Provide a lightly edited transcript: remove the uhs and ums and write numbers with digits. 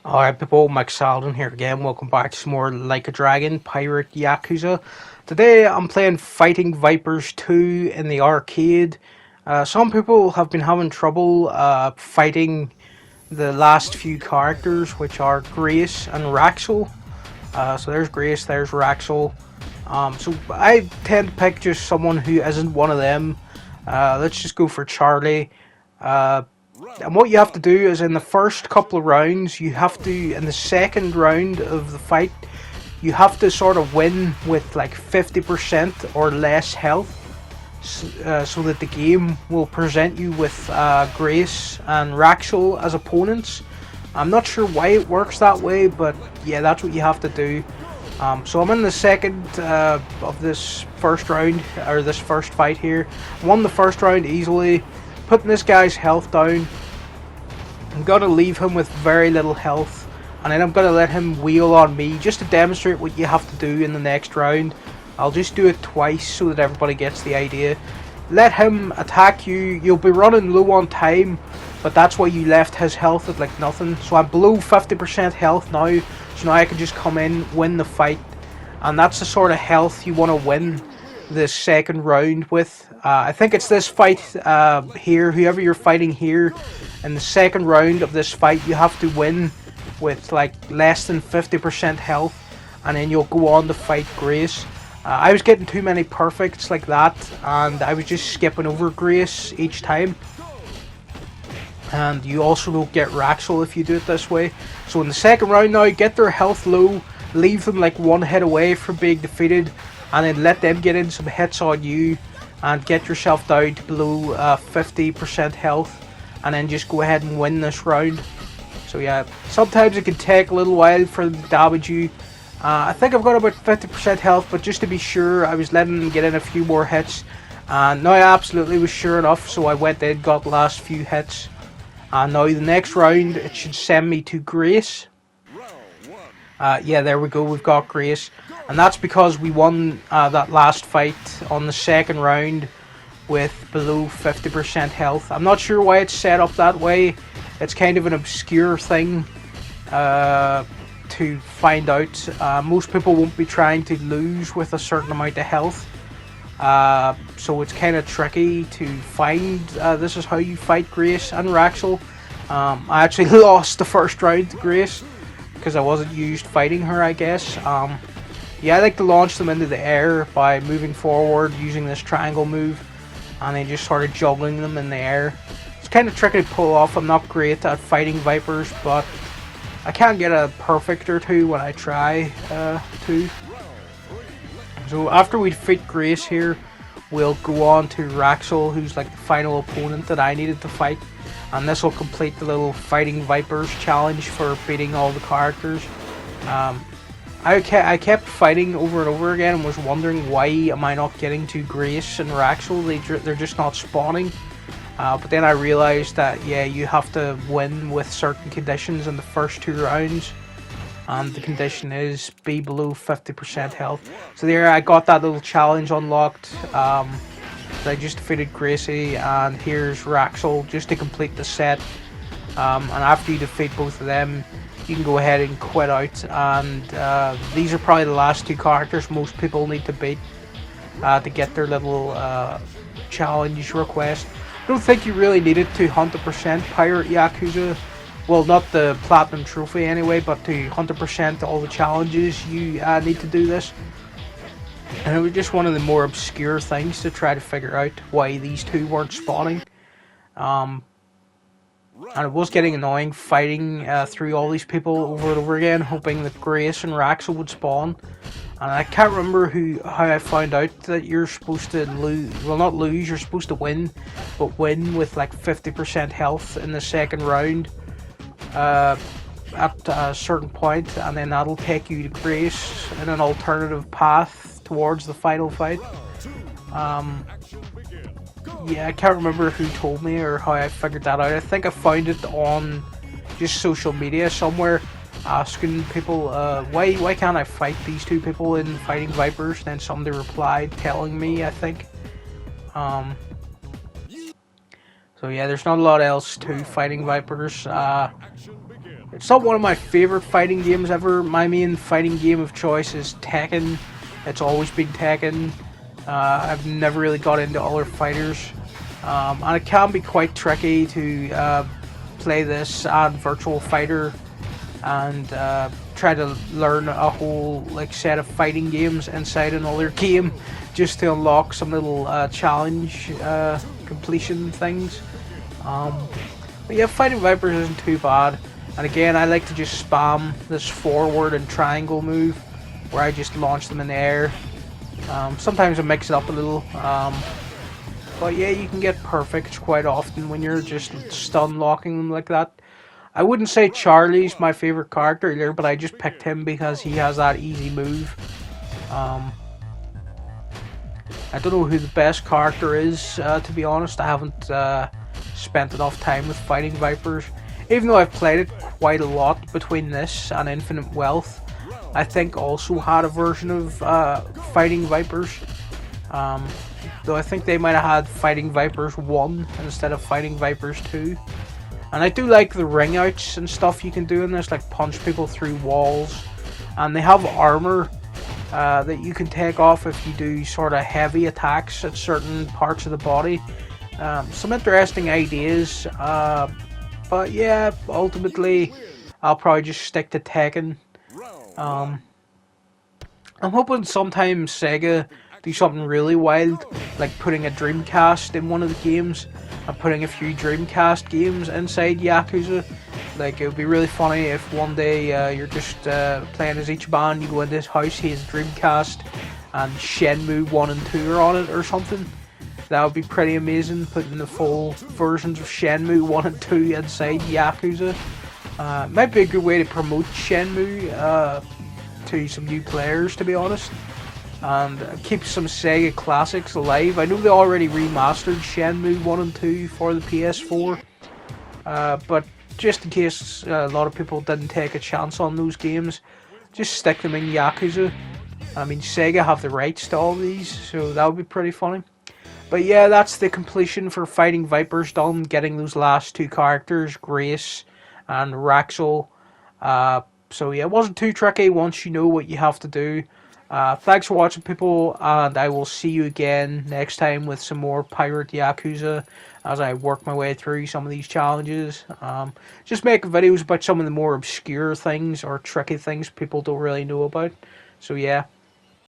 Alright people, Raxel here again. Welcome back to some more Like a Dragon Pirate Yakuza. Today I'm playing Fighting Vipers 2 in the arcade. Some people have been having trouble fighting the last few characters, which are Grace and Raxel. So there's Grace, there's Raxel. So I tend to pick just someone who isn't one of them. Let's just go for Charlie. Uh, and what you have to do is in the first couple of rounds, you have to, in the second round of the fight, you have to sort of win with like 50% or less health, so that the game will present you with Grace and Raxel as opponents. I'm not sure why it works that way, but yeah, that's what you have to do. So I'm in the second of this first round, or this first fight here. Won the first round easily, putting this guy's health down. I'm going to leave him with very little health, and then I'm going to let him wheel on me just to demonstrate what you have to do in the next round. I'll just do it twice so that everybody gets the idea. Let him attack you. You'll be running low on time, but that's why you left his health at like nothing. So I'm below 50% health now, so now I can just come in, win the fight, and that's the sort of health you want to win this second round with. I think it's this fight here, whoever you're fighting here, in the second round of this fight, you have to win with like less than 50% health, and then you'll go on to fight Grace. I was getting too many perfects like that, and I was just skipping over Grace each time. And you also don't get Raxel if you do it this way. So in the second round now, get their health low, leave them like one hit away from being defeated, and then let them get in some hits on you, and get yourself down to below 50% health, and then just go ahead and win this round. So yeah, sometimes it can take a little while for them to damage you. I think I've got about 50% health, but just to be sure, I was letting them get in a few more hits. And now I absolutely was sure enough, so I went in, got the last few hits. And now the next round, it should send me to Grace. Yeah, there we go, we've got Grace. And that's because we won that last fight on the second round with below 50% health. I'm not sure why it's set up that way. It's kind of an obscure thing to find out. Most people won't be trying to lose with a certain amount of health. So it's kind of tricky to find. This is how you fight Grace and Raxel. I actually lost the first round to Grace because I wasn't used fighting her, I guess. Yeah, I like to launch them into the air by moving forward using this triangle move, and then just sort of juggling them in the air. It's kind of tricky to pull off. I'm not great at fighting Vipers, but I can get a perfect or two when I try to. So after we defeat Grace here, we'll go on to Raxel, who's like the final opponent that I needed to fight. And this will complete the little Fighting Vipers challenge for beating all the characters. I kept fighting over and over again and was wondering why am I not getting to Grace and Raxel. They're just not spawning. But then I realized that, yeah, you have to win with certain conditions in the first two rounds. And the condition is be below 50% health. So there I got that little challenge unlocked. I just defeated Gracie, and here's Raxel just to complete the set. And after you defeat both of them, you can go ahead and quit out. And these are probably the last two characters most people need to beat to get their little challenge request. I don't think you really needed to 100% Pirate Yakuza. Well, not the Platinum Trophy anyway, but to 100% all the challenges you need to do this. And it was just one of the more obscure things to try to figure out why these two weren't spawning. And it was getting annoying fighting through all these people over and over again, hoping that Grace and Raxel would spawn. And I can't remember how I found out that you're supposed to lose. Well, not lose, you're supposed to win, but win with like 50% health in the second round at a certain point, and then that'll take you to Grace in an alternative path towards the final fight. Yeah, I can't remember who told me or how I figured that out. I think I found it on just social media somewhere, asking people why can't I fight these two people in Fighting Vipers. Then somebody replied telling me, I think. So yeah, there's not a lot else to Fighting Vipers. It's not one of my favorite fighting games ever. My main fighting game of choice is Tekken. It's always been Tekken. I've never really got into other fighters. And it can be quite tricky to play this and Virtual Fighter and try to learn a whole like set of fighting games inside another game just to unlock some little challenge completion things. But yeah, fighting Vipers isn't too bad. And again, I like to just spam this forward and triangle move where I just launch them in the air. Sometimes I mix it up a little. But yeah, you can get perfect quite often when you're just stun locking them like that. I wouldn't say Charlie's my favorite character either, but I just picked him because he has that easy move. I don't know who the best character is, to be honest. I haven't spent enough time with Fighting Vipers. Even though I've played it quite a lot between this and Infinite Wealth, I think also had a version of Fighting Vipers. Though I think they might have had Fighting Vipers 1 instead of Fighting Vipers 2. And I do like the ring outs and stuff you can do in this, like punch people through walls. And they have armor that you can take off if you do sort of heavy attacks at certain parts of the body. Some interesting ideas. But yeah, ultimately, I'll probably just stick to Tekken. I'm hoping sometime Sega do something really wild, like putting a Dreamcast in one of the games, and putting a few Dreamcast games inside Yakuza. Like, it would be really funny if one day you're just playing as Ichiban, you go into his house, he has a Dreamcast, and Shenmue 1 and 2 are on it or something. That would be pretty amazing, putting the full versions of Shenmue 1 and 2 inside Yakuza. Might be a good way to promote Shenmue to some new players, to be honest. And keep some Sega classics alive. I know they already remastered Shenmue 1 and 2 for the PS4. But just in case a lot of people didn't take a chance on those games, just stick them in Yakuza. I mean, Sega have the rights to all these, so that would be pretty funny. But yeah, that's the completion for Fighting Vipers done, getting those last two characters, Grace and Raxel. So yeah, it wasn't too tricky once you know what you have to do. Thanks for watching, people, and I will see you again next time with some more Pirate Yakuza as I work my way through some of these challenges. Just making videos about some of the more obscure things or tricky things people don't really know about. So yeah.